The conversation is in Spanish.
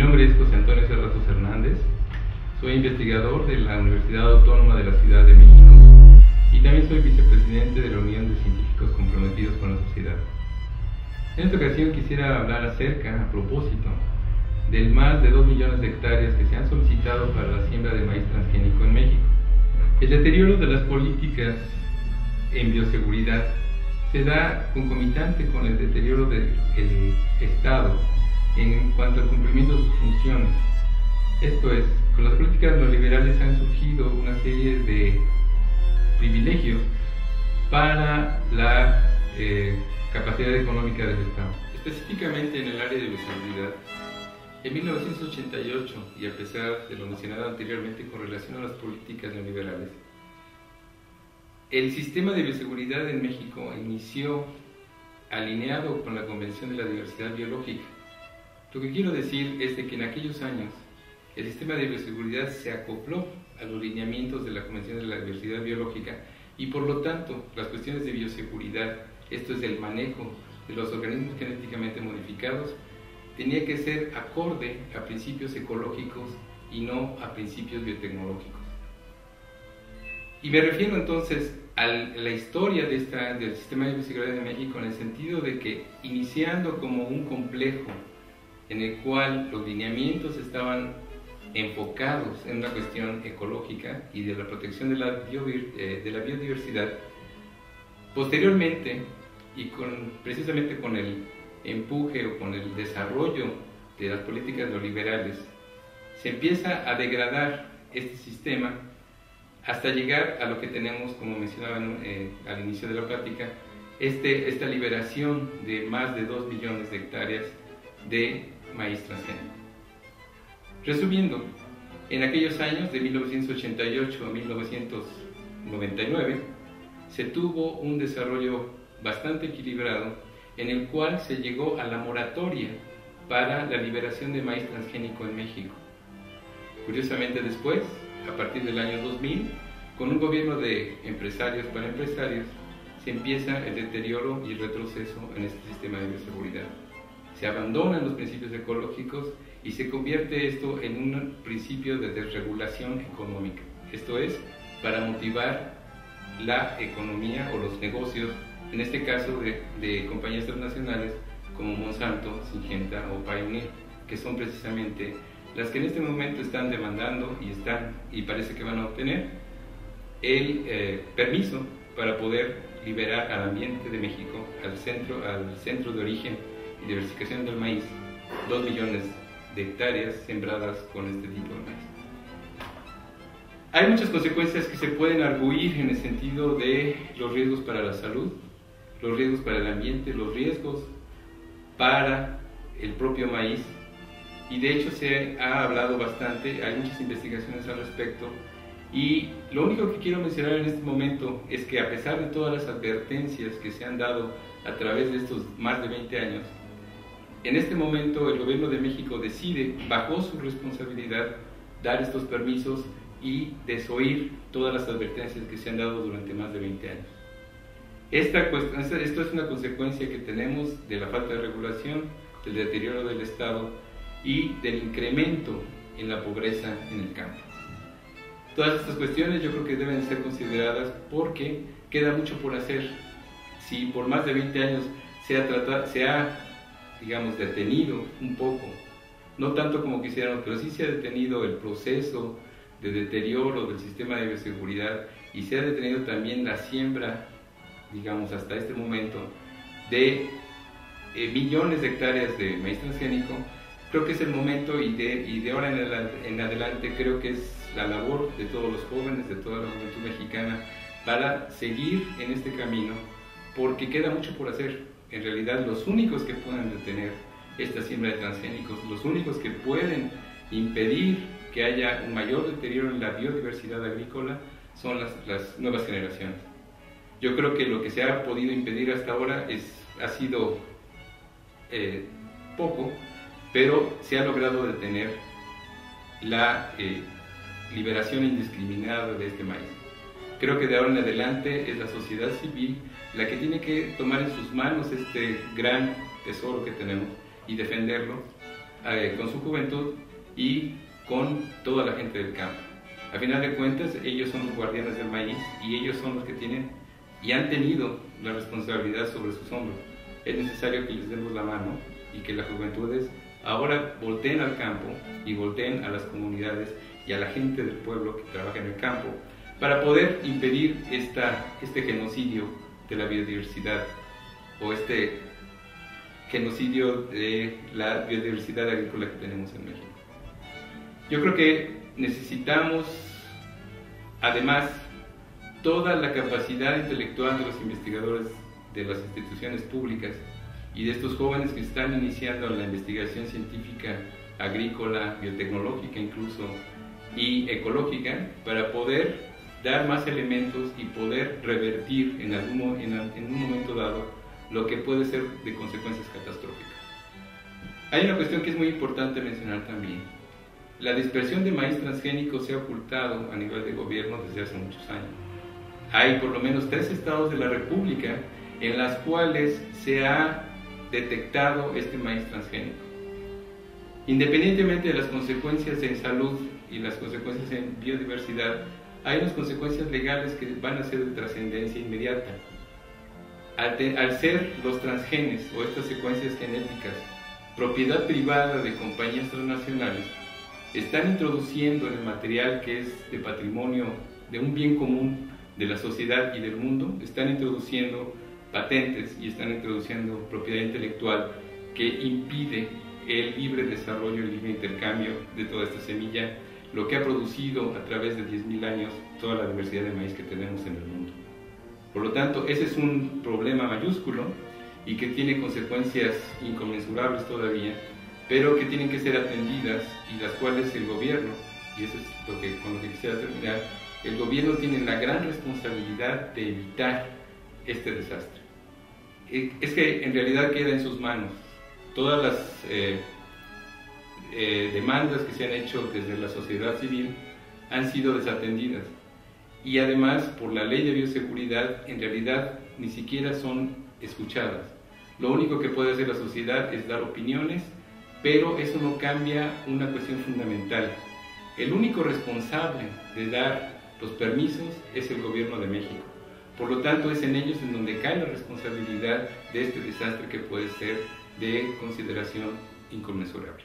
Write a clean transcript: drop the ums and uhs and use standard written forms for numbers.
nombre es José Antonio Cerratos Hernández, soy investigador de la Universidad Autónoma de la Ciudad de México y también soy vicepresidente de la Unión de Científicos Comprometidos con la Sociedad. En esta ocasión quisiera hablar a propósito, del más de 2 millones de hectáreas que se han solicitado para la siembra de maíz transgénico en México. El deterioro de las políticas en bioseguridad se da concomitante con el deterioro del Estado en cuanto al cumplimiento de sus funciones. Esto es, con las políticas neoliberales han surgido una serie de privilegios para la capacidad económica del Estado. Específicamente en el área de bioseguridad, en 1988, y a pesar de lo mencionado anteriormente con relación a las políticas neoliberales, el sistema de bioseguridad en México inició alineado con la Convención de la Diversidad Biológica. Lo que quiero decir es de que en aquellos años el sistema de bioseguridad se acopló a los lineamientos de la Convención de la Diversidad Biológica y por lo tanto las cuestiones de bioseguridad, esto es el manejo de los organismos genéticamente modificados, tenía que ser acorde a principios ecológicos y no a principios biotecnológicos. Y me refiero entonces a la historia del sistema de bioseguridad de México en el sentido de que iniciando como un complejo en el cual los lineamientos estaban enfocados en una cuestión ecológica y de la protección de la biodiversidad, posteriormente y precisamente con el empuje o con el desarrollo de las políticas neoliberales, se empieza a degradar este sistema hasta llegar a lo que tenemos, como mencionaban al inicio de la plática, esta liberación de más de 2 millones de hectáreas de maíz transgénico. Resumiendo, en aquellos años de 1988 a 1999 se tuvo un desarrollo bastante equilibrado en el cual se llegó a la moratoria para la liberación de maíz transgénico en México. Curiosamente después, a partir del año 2000, con un gobierno de empresarios para empresarios, se empieza el deterioro y el retroceso en este sistema de bioseguridad. Se abandonan los principios ecológicos y se convierte esto en un principio de desregulación económica. Esto es, para motivar la economía o los negocios, en este caso de compañías transnacionales como Monsanto, Syngenta o Pioneer, que son precisamente las que en este momento están demandando y parece que van a obtener el permiso para poder liberar al ambiente de México, al centro de origen y diversificación del maíz, 2 millones de hectáreas sembradas con este tipo de maíz. Hay muchas consecuencias que se pueden arguir en el sentido de los riesgos para la salud, los riesgos para el ambiente, los riesgos para el propio maíz, y de hecho se ha hablado bastante, hay muchas investigaciones al respecto, y lo único que quiero mencionar en este momento es que a pesar de todas las advertencias que se han dado a través de estos más de 20 años, en este momento el gobierno de México decide, bajo su responsabilidad, dar estos permisos y desoír todas las advertencias que se han dado durante más de 20 años. Esto es una consecuencia que tenemos de la falta de regulación, del deterioro del Estado y del incremento en la pobreza en el campo. Todas estas cuestiones yo creo que deben ser consideradas porque queda mucho por hacer. Si por más de 20 años se ha digamos, detenido un poco, no tanto como quisiéramos, pero sí se ha detenido el proceso de deterioro del sistema de bioseguridad y se ha detenido también la siembra, digamos, hasta este momento, de millones de hectáreas de maíz transgénico. Creo que es el momento y de ahora en adelante creo que es la labor de todos los jóvenes, de toda la juventud mexicana, para seguir en este camino, porque queda mucho por hacer. En realidad, los únicos que pueden detener esta siembra de transgénicos, los únicos que pueden impedir que haya un mayor deterioro en la biodiversidad agrícola, son las nuevas generaciones. Yo creo que lo que se ha podido impedir hasta ahora ha sido poco, pero se ha logrado detener la liberación indiscriminada de este maíz. Creo que de ahora en adelante es la sociedad civil la que tiene que tomar en sus manos este gran tesoro que tenemos y defenderlo con su juventud y con toda la gente del campo. A final de cuentas, ellos son los guardianes del maíz y ellos son los que tienen y han tenido la responsabilidad sobre sus hombros. Es necesario que les demos la mano y que las juventudes ahora volteen al campo y volteen a las comunidades y a la gente del pueblo que trabaja en el campo para poder impedir este genocidio de la biodiversidad o este genocidio de la biodiversidad agrícola que tenemos en México. Yo creo que necesitamos, además, toda la capacidad intelectual de los investigadores de las instituciones públicas y de estos jóvenes que están iniciando la investigación científica, agrícola, biotecnológica incluso, y ecológica, para poder dar más elementos y poder revertir en un momento dado lo que puede ser de consecuencias catastróficas. Hay una cuestión que es muy importante mencionar también. La dispersión de maíz transgénico se ha ocultado a nivel de gobierno desde hace muchos años. Hay por lo menos 3 estados de la República en las cuales se ha detectado este maíz transgénico. Independientemente de las consecuencias en salud y las consecuencias en biodiversidad, hay unas consecuencias legales que van a ser de trascendencia inmediata. Al ser los transgenes o estas secuencias genéticas propiedad privada de compañías transnacionales, están introduciendo en el material que es de patrimonio, de un bien común de la sociedad y del mundo, están introduciendo patentes y están introduciendo propiedad intelectual que impide el libre desarrollo, el libre intercambio de toda esta semilla, lo que ha producido a través de 10.000 años toda la diversidad de maíz que tenemos en el mundo. Por lo tanto, ese es un problema mayúsculo y que tiene consecuencias inconmensurables todavía, pero que tienen que ser atendidas y las cuales el gobierno, y eso es con lo que quisiera terminar, el gobierno tiene la gran responsabilidad de evitar este desastre. Es que en realidad queda en sus manos. Todas las demandas que se han hecho desde la sociedad civil han sido desatendidas y además por la ley de bioseguridad en realidad ni siquiera son escuchadas. Lo único que puede hacer la sociedad es dar opiniones, pero eso no cambia una cuestión fundamental. El único responsable de dar los permisos es el gobierno de México. Por lo tanto, es en ellos en donde cae la responsabilidad de este desastre que puede ser de consideración inconmensurable.